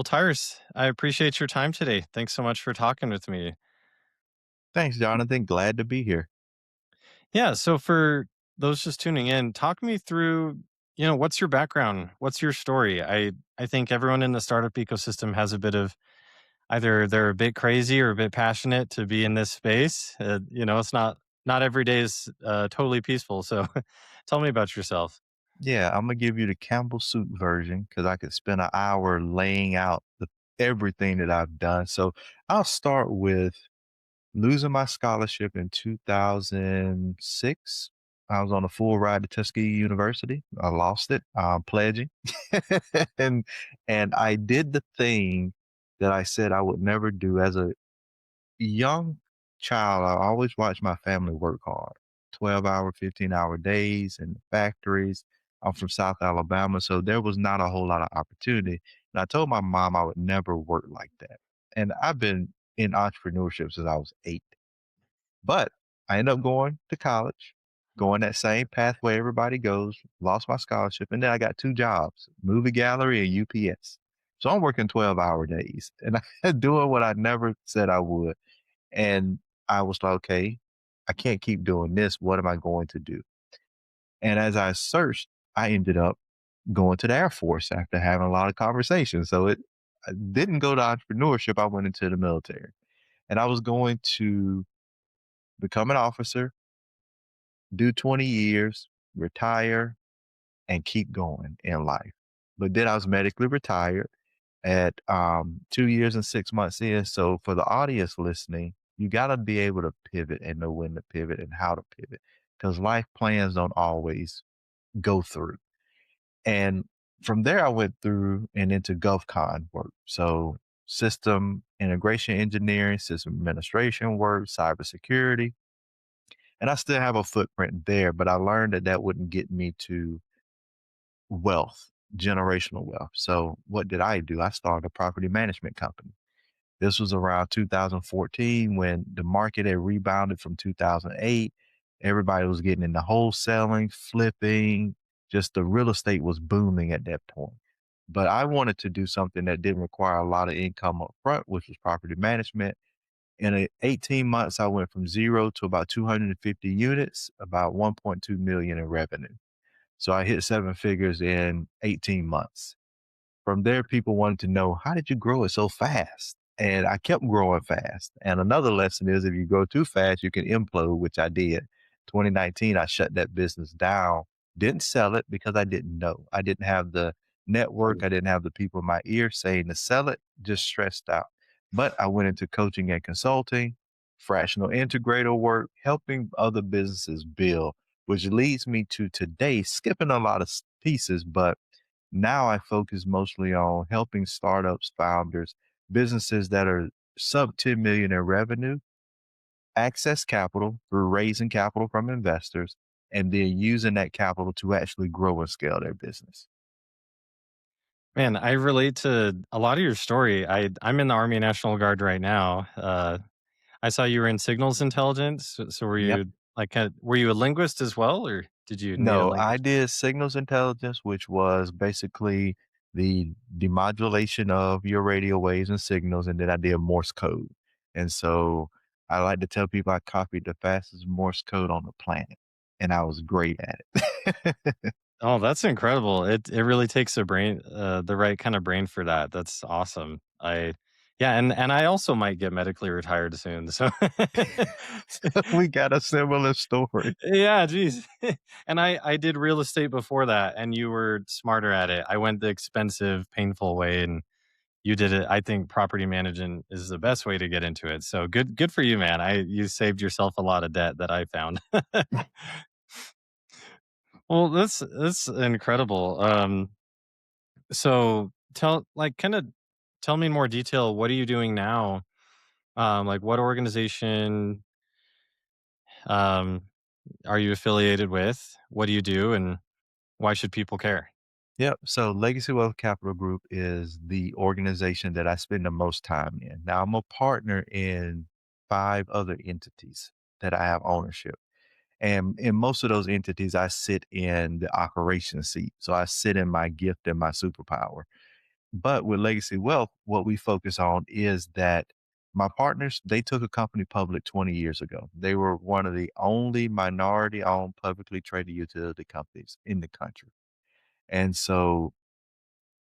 Well, Tyrus, I appreciate your time today. Thanks so much for talking with me. Thanks, Jonathan. Glad to be here. Yeah, so for those just tuning in, talk me through, what's your background? What's your story? I think everyone in the startup ecosystem has a bit of either they're a bit crazy or a bit passionate to be in this space. It's not every day is totally peaceful. So tell me about yourself. Yeah, I'm gonna give you the Campbell soup version because I could spend an hour laying out everything that I've done. So I'll start with losing my scholarship in 2006. I was on a full ride to Tuskegee University. I lost it, pledging, and and I did the thing that I said I would never do as a young child. I always watched my family work hard, 12-hour, 15-hour days in the factories. I'm from South Alabama, so there was not a whole lot of opportunity. And I told my mom I would never work like that. And I've been in entrepreneurship since I was 8. But I ended up going to college, going that same pathway everybody goes, lost my scholarship, and then I got 2 jobs, movie gallery and UPS. So I'm working 12-hour days and I'm doing what I never said I would. And I was like, okay, I can't keep doing this. What am I going to do? And as I searched, I ended up going to the Air Force after having a lot of conversations. So I didn't go to entrepreneurship. I went into the military and I was going to become an officer, do 20 years, retire, and keep going in life. But then I was medically retired at 2 years and 6 months in. So for the audience listening, you got to be able to pivot and know when to pivot and how to pivot because life plans don't always go through. And from there, I went through and into GovCon work. So system integration engineering, system administration work, cybersecurity. And I still have a footprint there, but I learned that that wouldn't get me to wealth, generational wealth. So what did I do? I started a property management company. This was around 2014 when the market had rebounded from 2008. Everybody was getting into wholesaling, flipping, just the real estate was booming at that point. But I wanted to do something that didn't require a lot of income up front, which was property management. In 18 months, I went from zero to about 250 units, about 1.2 million in revenue. So I hit 7 figures in 18 months. From there, people wanted to know, how did you grow it so fast? And I kept growing fast. And another lesson is if you grow too fast, you can implode, which I did. 2019, I shut that business down. Didn't sell it because I didn't know. I didn't have the network. I didn't have the people in my ear saying to sell it, just stressed out. But I went into coaching and consulting, fractional integrator work, helping other businesses build, which leads me to today, skipping a lot of pieces, but now I focus mostly on helping startups, founders, businesses that are sub 10 million in revenue, access capital through raising capital from investors, and then using that capital to actually grow and scale their business. Man, I relate to a lot of your story. I'm in the Army National Guard right now. I saw you were in signals intelligence. So were Yep. you were you a linguist as well, or did you need a No, I language? did signals intelligence, which was basically the demodulation of your radio waves and signals, and then I did Morse code. And so I like to tell people I copied the fastest Morse code on the planet, and I was great at it. Oh, that's incredible. It really takes a brain the right kind of brain for that. That's awesome. Yeah, and I also might get medically retired soon. So We got a similar story. yeah, geez. And I did real estate before that, and you were smarter at it. I went the expensive, painful way, and you did it. I think property management is the best way to get into it. So good for you, man. You saved yourself a lot of debt that I found. Well, that's incredible. So kind of tell me in more detail. What are you doing now? Like what organization um, are you affiliated with? What do you do, and why should people care? Yep. So Legacy Wealth Capital Group is the organization that I spend the most time in. Now I'm a partner in 5 other entities that I have ownership. And in most of those entities, I sit in the operations seat. So I sit in my gift and my superpower. But with legacy wealth, what we focus on is that my partners, they took a company public 20 years ago. They were one of the only minority owned publicly traded utility companies in the country. And so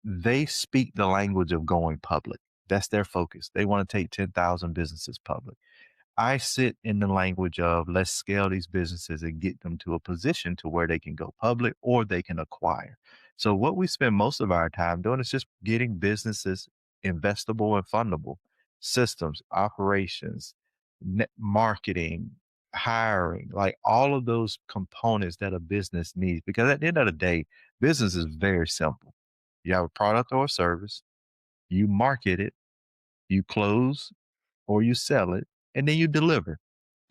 they speak the language of going public. That's their focus. They want to take 10,000 businesses public. I sit in the language of let's scale these businesses and get them to a position to where they can go public or they can acquire. So what we spend most of our time doing is just getting businesses investable and fundable systems, operations, marketing, hiring, like all of those components that a business needs. Because at the end of the day, business is very simple. You have a product or a service, you market it, you close or you sell it, and then you deliver.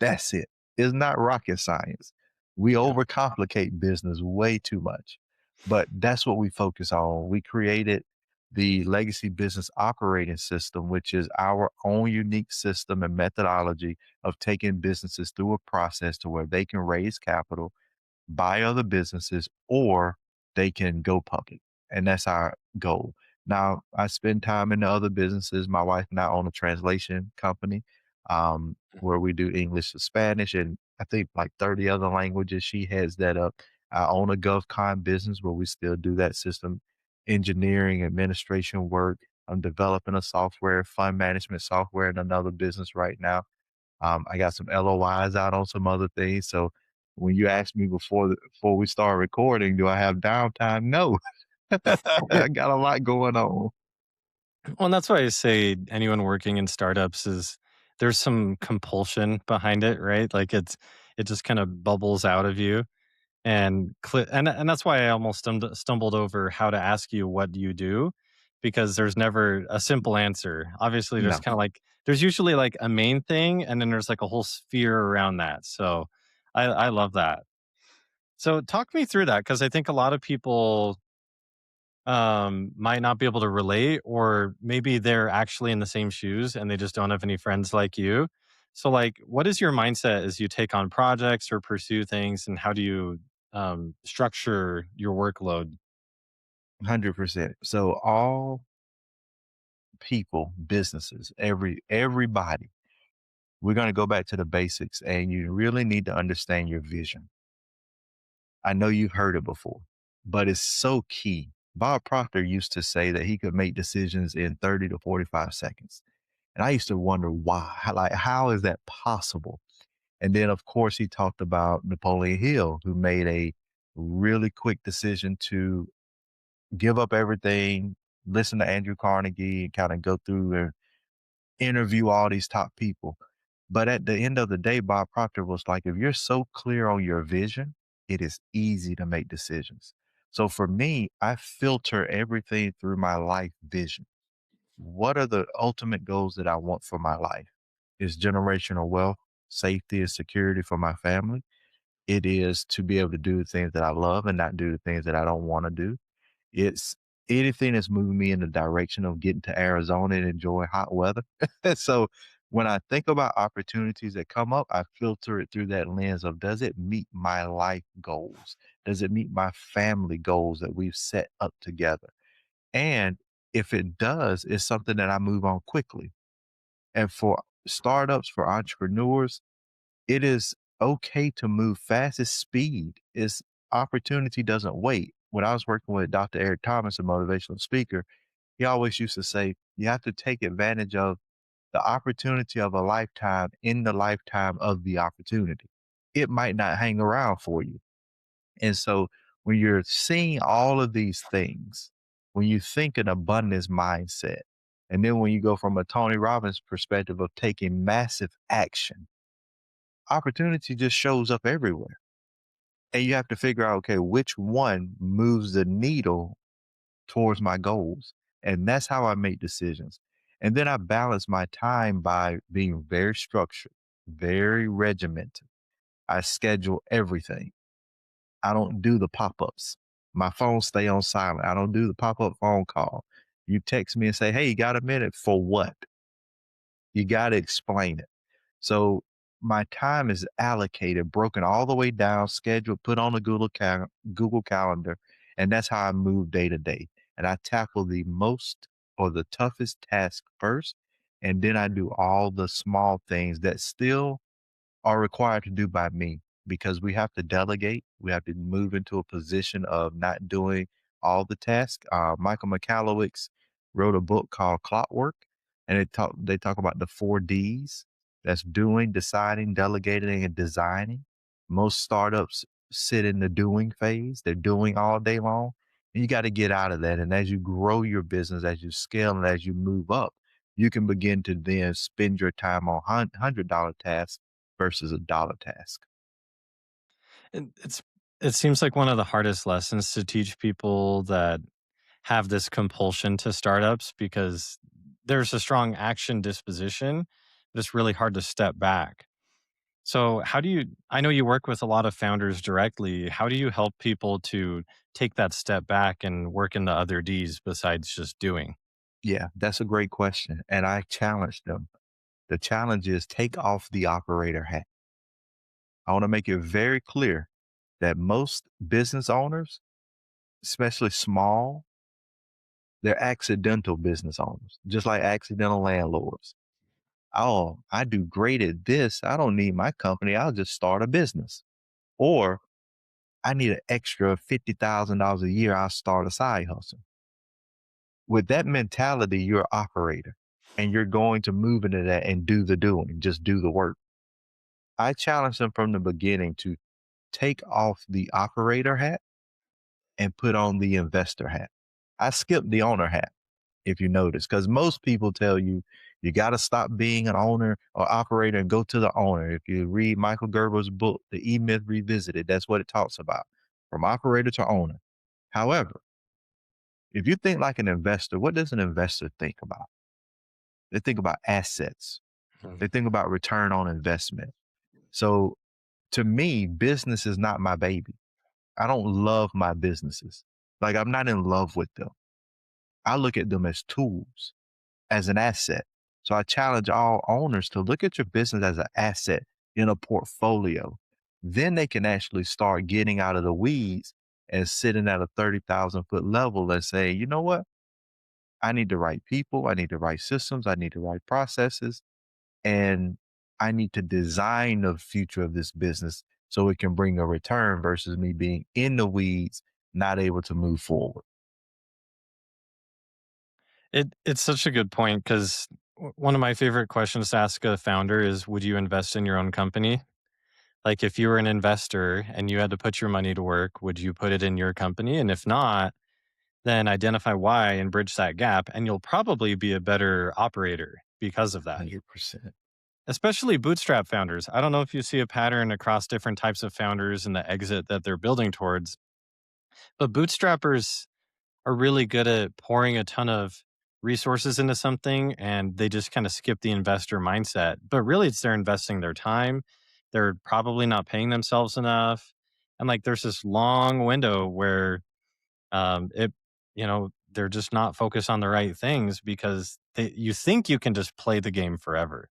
That's it. It's not rocket science. We Yeah. overcomplicate business way too much, but that's what we focus on. We created the legacy business operating system, which is our own unique system and methodology of taking businesses through a process to where they can raise capital, buy other businesses, or they can go public. And that's our goal. Now, I spend time in the other businesses. My wife and I own a translation company where we do English to Spanish and I think like 30 other languages. She heads that up. I own a GovCon business where we still do that system engineering, administration work. I'm developing a software, fund management software in another business right now. I got some LOIs out on some other things. So when you asked me before we start recording, do I have downtime? No, I got a lot going on. Well, and that's why I say anyone working in startups is there's some compulsion behind it, right? Like it just kind of bubbles out of you. And that's why I almost stumbled over how to ask you what do you do, because there's never a simple answer. Obviously, there's No, kind of like there's usually like a main thing, and then there's like a whole sphere around that. So I love that. So talk me through that because I think a lot of people might not be able to relate, or maybe they're actually in the same shoes and they just don't have any friends like you. So like what is your mindset as you take on projects or pursue things, and how do you structure your workload? 100%. So all people, businesses, everybody, we're going to go back to the basics and you really need to understand your vision. I know you've heard it before, but it's so key. Bob Proctor used to say that he could make decisions in 30 to 45 seconds. And I used to wonder why, like, how is that possible? And then, of course, he talked about Napoleon Hill, who made a really quick decision to give up everything, listen to Andrew Carnegie, and kind of go through and interview all these top people. But at the end of the day, Bob Proctor was like, if you're so clear on your vision, it is easy to make decisions. So for me, I filter everything through my life vision. What are the ultimate goals that I want for my life? Is generational wealth, safety, and security for my family. It is to be able to do the things that I love and not do the things that I don't want to do. It's anything that's moving me in the direction of getting to Arizona and enjoy hot weather. So when I think about opportunities that come up, I filter it through that lens of does it meet my life goals? Does it meet my family goals that we've set up together? And if it does, it's something that I move on quickly. And for startups, for entrepreneurs, it is okay to move fast. It's speed. It's opportunity doesn't wait. When I was working with Dr. Eric Thomas, a motivational speaker, he always used to say, you have to take advantage of the opportunity of a lifetime in the lifetime of the opportunity. It might not hang around for you. And so when you're seeing all of these things, when you think an abundance mindset, and then when you go from a Tony Robbins perspective of taking massive action, opportunity just shows up everywhere. And you have to figure out, okay, which one moves the needle towards my goals. And that's how I make decisions. And then I balance my time by being very structured, very regimented. I schedule everything. I don't do the pop-ups. My phone stay on silent. I don't do the pop-up phone call. You text me and say, hey, you got a minute for what? You got to explain it. So my time is allocated, broken all the way down, scheduled, put on a Google Calendar, and that's how I move day to day. and I tackle the most or the toughest task first. And then I do all the small things that still are required to do by me because we have to delegate. We have to move into a position of not doing all the tasks. Michael McCallowicz wrote a book called Clockwork, and they talk about the 4 Ds. That's doing, deciding, delegating, and designing. Most startups sit in the doing phase. They're doing all day long. And you got to get out of that. And as you grow your business, as you scale and as you move up, you can begin to then spend your time on $100 tasks versus a dollar task. It's it seems like one of the hardest lessons to teach people that have this compulsion to startups because there's a strong action disposition, but it's really hard to step back. So, how do you I know you work with a lot of founders directly. How do you help people to take that step back and work in the other Ds besides just doing? Yeah, that's a great question. And I challenge them. The challenge is take off the operator hat. I want to make it very clear that most business owners, especially small, they're accidental business owners, just like accidental landlords. Oh, I do great at this. I don't need my company. I'll just start a business. Or I need an extra $50,000 a year. I'll start a side hustle. With that mentality, you're an operator and you're going to move into that and do the doing, just do the work. I challenge them from the beginning to take off the operator hat and put on the investor hat. I skipped the owner hat, if you notice, because most people tell you you got to stop being an owner or operator and go to the owner. If you read Michael Gerber's book, The E Myth Revisited, that's what it talks about, from operator to owner. However, if you think like an investor, what does an investor think about? They think about assets. Mhm. They think about return on investment. So to me, business is not my baby. I don't love my businesses. Like I'm not in love with them. I look at them as tools, as an asset. So I challenge all owners to look at your business as an asset in a portfolio. Then they can actually start getting out of the weeds and sitting at a 30,000-foot level and say, you know what? I need the right people. I need the right systems. I need the right processes. And I need to design the future of this business so it can bring a return versus me being in the weeds, not able to move forward. It's such a good point because one of my favorite questions to ask a founder is, "Would you invest in your own company?" Like, if you were an investor and you had to put your money to work, would you put it in your company? And if not, then identify why and bridge that gap, and you'll probably be a better operator because of that. 100%. Especially bootstrap founders. I don't know if you see a pattern across different types of founders and the exit that they're building towards, but bootstrappers are really good at pouring a ton of resources into something and they just kind of skip the investor mindset. But really, it's they're investing their time. They're probably not paying themselves enough. And like there's this long window where it, they're just not focused on the right things because you think you can just play the game forever.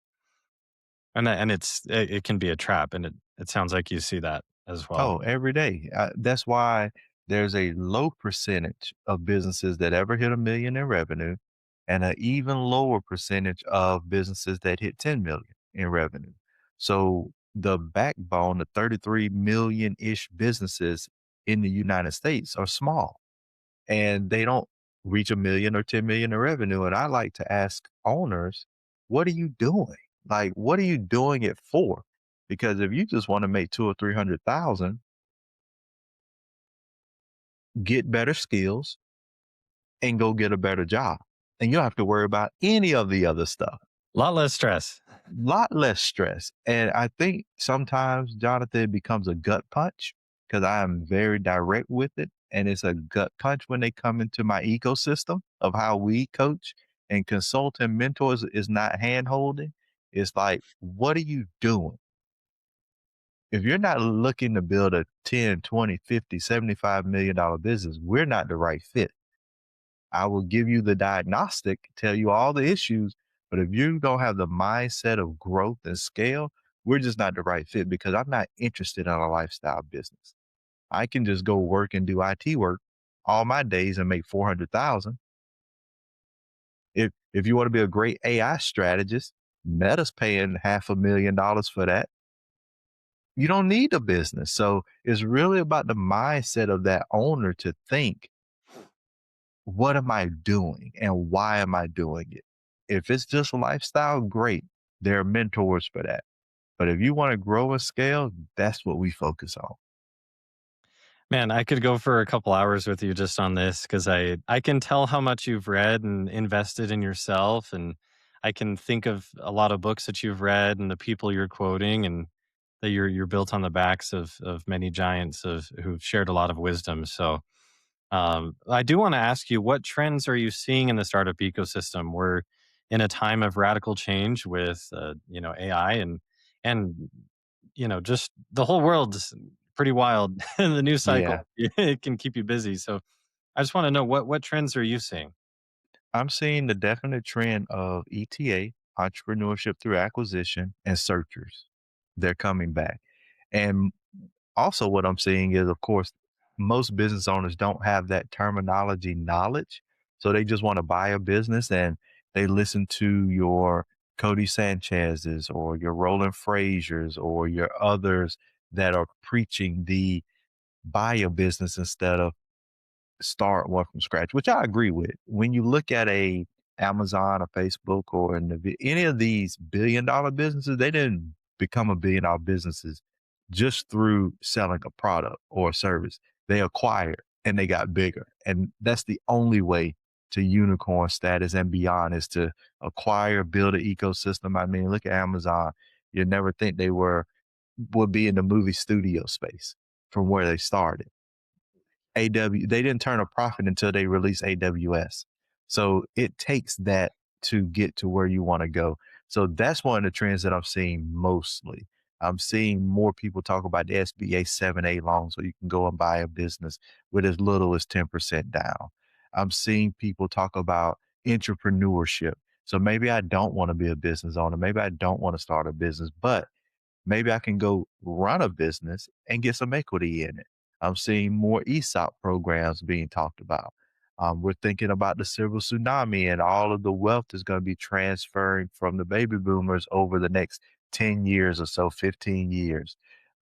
And it can be a trap. And it sounds like you see that as well. Oh, every day. That's why there's a low percentage of businesses that ever hit a million in revenue and an even lower percentage of businesses that hit 10 million in revenue. So the backbone, the 33 million ish businesses in the United States are small and they don't reach a million or 10 million in revenue. And I like to ask owners, what are you doing? Like, what are you doing it for? Because if you just want to make two or 300,000, get better skills and go get a better job. And you don't have to worry about any of the other stuff. A lot less stress. Lot less stress. And I think sometimes, Jonathan, it becomes a gut punch because I am very direct with it. And it's a gut punch when they come into my ecosystem of how we coach and consult and mentors is not hand holding. It's like, what are you doing? If you're not looking to build a 10, 20, 50, $75 million business, we're not the right fit. I will give you the diagnostic, tell you all the issues, but if you don't have the mindset of growth and scale, we're just not the right fit because I'm not interested in a lifestyle business. I can just go work and do IT work all my days and make 400,000. If you want to be a great AI strategist, Meta's paying $500,000 for that. You don't need a business. So it's really about the mindset of that owner to think, what am I doing and why am I doing it? If it's just lifestyle, great. There are mentors for that. But if you want to grow and scale, that's what we focus on. Man, I could go for a couple hours with you just on this because I can tell how much you've read and invested in yourself, and I can think of a lot of books that you've read and the people you're quoting, and that you're built on the backs of many giants of who've shared a lot of wisdom. So I do want to ask you, what trends are you seeing in the startup ecosystem? We're in a time of radical change with AI and just the whole world's pretty wild. The news Yeah. cycle it can keep you busy. So I just want to know what trends are you seeing? I'm seeing the definite trend of ETA, entrepreneurship through acquisition, and searchers. They're coming back. And also, what I'm seeing is, of course, most business owners don't have that terminology knowledge. So they just want to buy a business and they listen to your Cody Sanchez's or your Roland Frazier's or your others that are preaching the buy a business instead of start one from scratch, which I agree with. When you look at a Amazon or Facebook or any of these billion-dollar businesses, they didn't become a billion-dollar businesses just through selling a product or a service. They acquired and they got bigger. And that's the only way to unicorn status and beyond is to acquire, build an ecosystem. I mean, look at Amazon. You'd never think they would be in the movie studio space from where they started. They didn't turn a profit until they released AWS. So it takes that to get to where you want to go. So that's one of the trends that I'm seeing mostly. I'm seeing more people talk about the SBA 7A loan so you can go and buy a business with as little as 10% down. I'm seeing people talk about entrepreneurship. So maybe I don't want to be a business owner. Maybe I don't want to start a business, but maybe I can go run a business and get some equity in it. I'm seeing more ESOP programs being talked about. We're thinking about the silver tsunami and all of the wealth is going to be transferring from the baby boomers over the next 10 years or so, 15 years.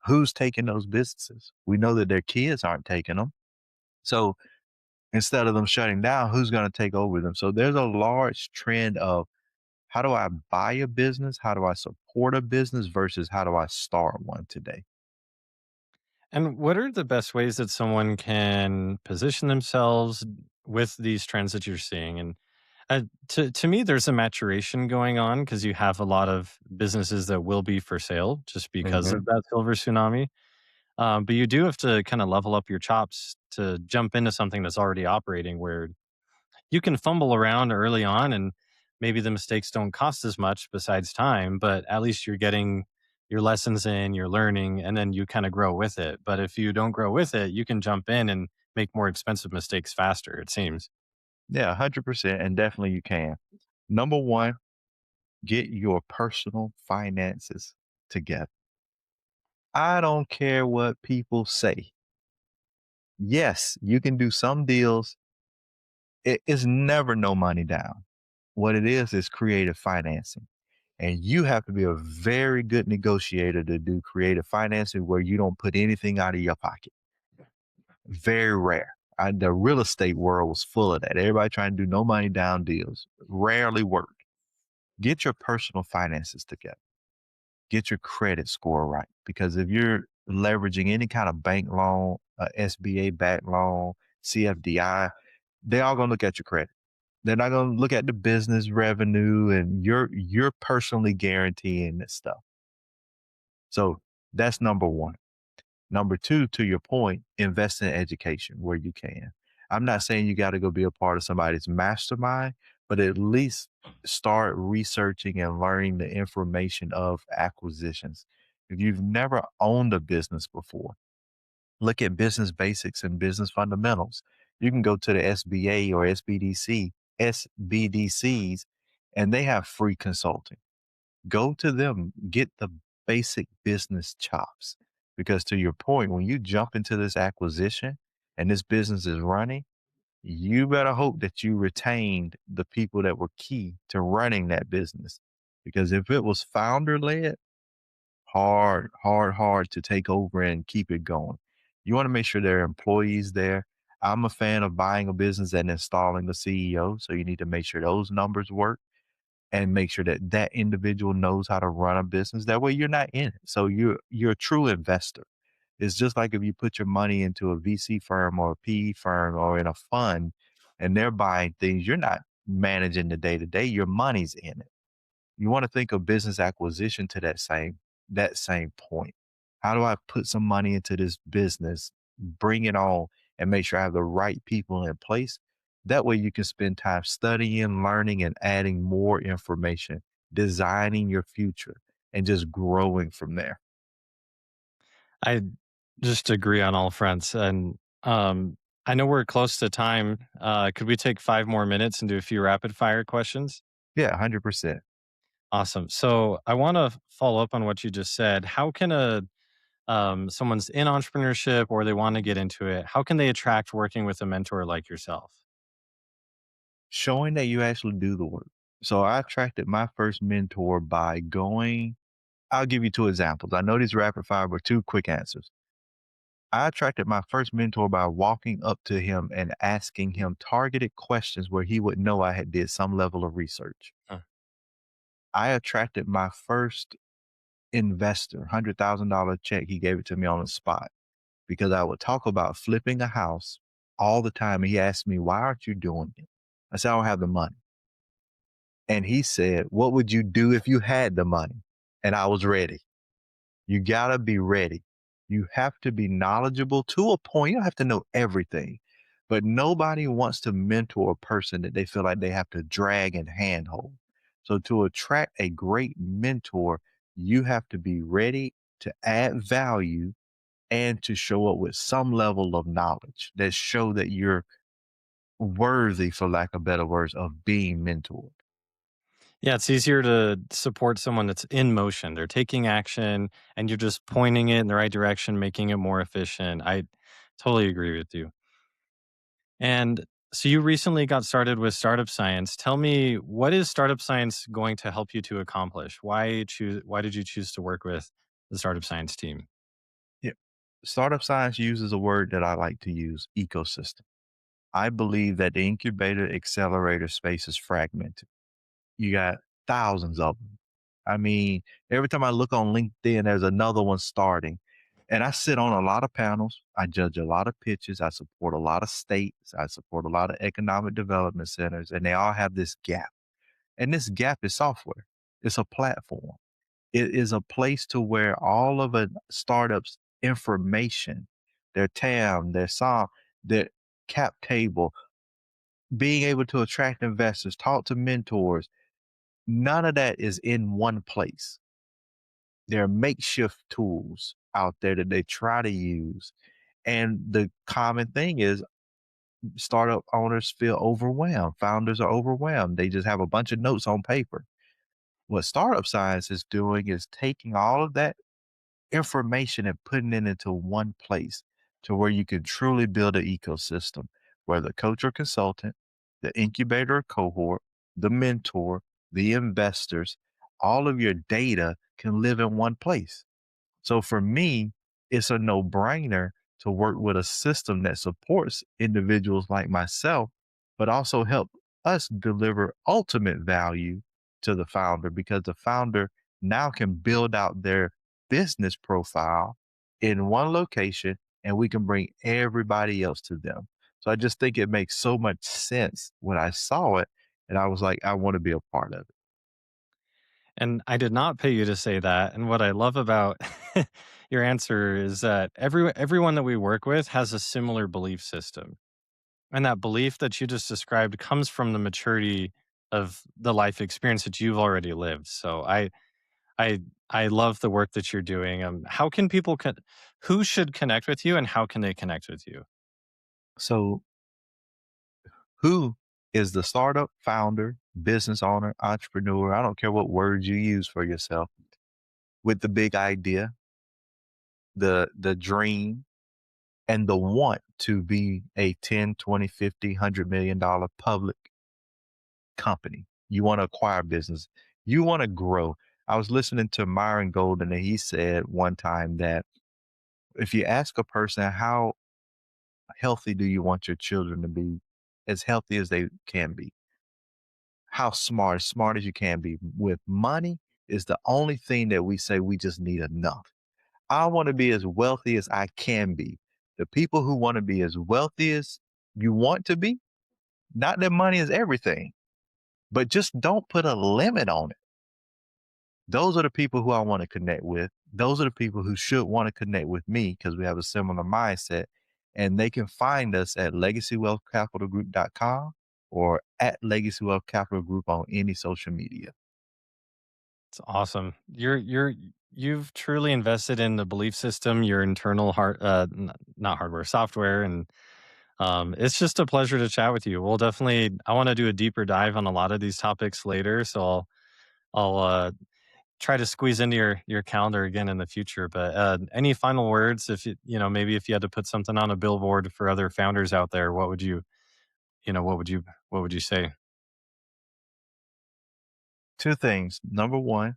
Who's taking those businesses? We know that their kids aren't taking them. So instead of them shutting down, who's going to take over them? So there's a large trend of how do I buy a business? How do I support a business versus how do I start one today? And what are the best ways that someone can position themselves with these trends that you're seeing? And to me, there's a maturation going on because you have a lot of businesses that will be for sale just because Mhm. of that silver tsunami. But you do have to kind of level up your chops to jump into something that's already operating where you can fumble around early on and maybe the mistakes don't cost as much besides time, but at least you're getting your lessons in, you're learning, and then you kind of grow with it. But if you don't grow with it, you can jump in and make more expensive mistakes faster, it seems. Yeah, 100%. And definitely you can. Number one, get your personal finances together. I don't care what people say. Yes, you can do some deals. It is never no money down. What it is creative financing. And you have to be a very good negotiator to do creative financing where you don't put anything out of your pocket. Very rare. The real estate world was full of that. Everybody trying to do no money down deals. Rarely work. Get your personal finances together. Get your credit score right. Because if you're leveraging any kind of bank loan, SBA backed loan, CFDI, they all gonna look at your credit. They're not gonna look at the business revenue and you're personally guaranteeing this stuff. So that's number one. Number two, to your point, invest in education where you can. I'm not saying you got to go be a part of somebody's mastermind, but at least start researching and learning the information of acquisitions. If you've never owned a business before, look at business basics and business fundamentals. You can go to the SBA or SBDCs, and they have free consulting. Go to them, get the basic business chops. Because to your point, when you jump into this acquisition and this business is running, you better hope that you retained the people that were key to running that business. Because if it was founder led, hard to take over and keep it going. You want to make sure there are employees there. I'm a fan of buying a business and installing a CEO. So you need to make sure those numbers work and make sure that that individual knows how to run a business. That way you're not in it. So you're a true investor. It's just like if you put your money into a VC firm or a PE firm or in a fund and they're buying things, you're not managing the day to day. Your money's in it. You want to think of business acquisition to that same point. How do I put some money into this business, bring it on, and make sure I have the right people in place? That way you can spend time studying, learning, and adding more information, designing your future, and just growing from there. I just agree on all fronts. And I know we're close to time. Could we take 5 more minutes and do a few rapid fire questions? Yeah, 100%. Awesome. So I want to follow up on what you just said. How can a someone's in entrepreneurship or they want to get into it? How can they attract working with a mentor like yourself? Showing that you actually do the work. So I attracted my first mentor by going, I'll give you two examples. I know these rapid fire were two quick answers. I attracted my first mentor by walking up to him and asking him targeted questions where he would know I had did some level of research. Huh. I attracted my first investor, $100,000 check. He gave it to me on the spot because I would talk about flipping a house all the time. He asked me, "Why aren't you doing it?" I said, "I don't have the money." And he said, "What would you do if you had the money?" And I was ready. You gotta be ready. You have to be knowledgeable to a point. You don't have to know everything, but nobody wants to mentor a person that they feel like they have to drag and handhold. So to attract a great mentor, you have to be ready to add value and to show up with some level of knowledge that show that you're worthy, for lack of better words, of being mentored. Yeah, it's easier to support someone that's in motion. They're taking action and you're just pointing it in the right direction, making it more efficient. I totally agree with you. And so you recently got started with startup science. Tell me, what is startup science going to help you to accomplish? Why did you choose to work with the startup science team? Yeah. Startup science uses a word that I like to use, ecosystem. I believe that the incubator accelerator space is fragmented. You got thousands of them. I mean, every time I look on LinkedIn, there's another one starting. And I sit on a lot of panels. I judge a lot of pitches. I support a lot of states. I support a lot of economic development centers, and they all have this gap. And this gap is software. It's a platform. It is a place to where all of a startup's information, their TAM, their SOM, their cap table, being able to attract investors, talk to mentors, none of that is in one place. There are makeshift tools out there that they try to use. And the common thing is startup owners feel overwhelmed. Founders are overwhelmed. They just have a bunch of notes on paper. What startup science is doing is taking all of that information and putting it into one place to where you can truly build an ecosystem where the coach or consultant, the incubator or cohort, the mentor, the investors, all of your data can live in one place. So for me, it's a no brainer to work with a system that supports individuals like myself, but also help us deliver ultimate value to the founder because the founder now can build out their business profile in one location and we can bring everybody else to them. So I just think it makes so much sense when I saw it. And I was like, I want to be a part of it. And I did not pay you to say that. And what I love about your answer is that everyone that we work with has a similar belief system. And that belief that you just described comes from the maturity of the life experience that you've already lived. So I I love the work that you're doing. How can who should connect with you and how can they connect with you? So who is the startup founder, business owner, entrepreneur? I don't care what words you use for yourself with the big idea, the dream, and the want to be a 10, 20, 50, $100 million public company. You want to acquire business. You want to grow. I was listening to Myron Golden, and he said one time that if you ask a person, how healthy do you want your children to be, as healthy as they can be, how smart, as smart as you can be with money is the only thing that we say we just need enough. I want to be as wealthy as I can be. The people who want to be as wealthy as you want to be, not that money is everything, but just don't put a limit on it. Those are the people who I want to connect with. Those are the people who should want to connect with me because we have a similar mindset. And they can find us at legacywealthcapitalgroup.com or at Legacy Wealth Capital Group on any social media. It's awesome. You've truly invested in the belief system, your internal not hardware, software, and it's just a pleasure to chat with you. We'll definitely. I want to do a deeper dive on a lot of these topics later, so I'll try to squeeze into your calendar again in the future. But any final words? If maybe if you had to put something on a billboard for other founders out there, what would what would you say? Two things. Number one,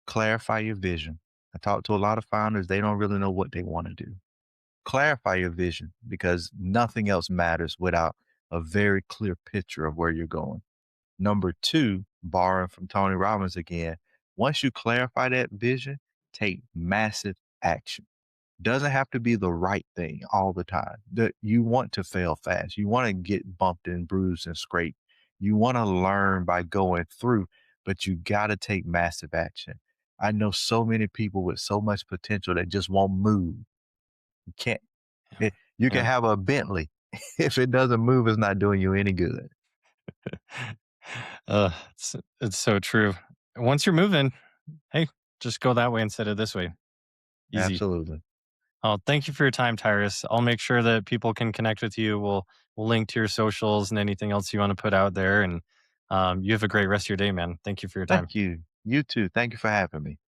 clarify your vision. I talk to a lot of founders, they don't really know what they want to do. Clarify your vision because nothing else matters without a very clear picture of where you're going. Number two, borrowing from Tony Robbins again, once you clarify that vision, take massive action. Doesn't have to be the right thing all the time. You want to fail fast. You want to get bumped and bruised and scraped. You want to learn by going through, but you got to take massive action. I know so many people with so much potential that just won't move. You can't, Yeah. you can Yeah. have a Bentley. If it doesn't move, it's not doing you any good. It's so true. Once you're moving, hey, just go that way instead of this way. Easy. Absolutely. Oh, thank you for your time, Tyrus. I'll make sure that people can connect with you. We'll link to your socials and anything else you want to put out there. And you have a great rest of your day, man. Thank you for your time. Thank you. You too. Thank you for having me.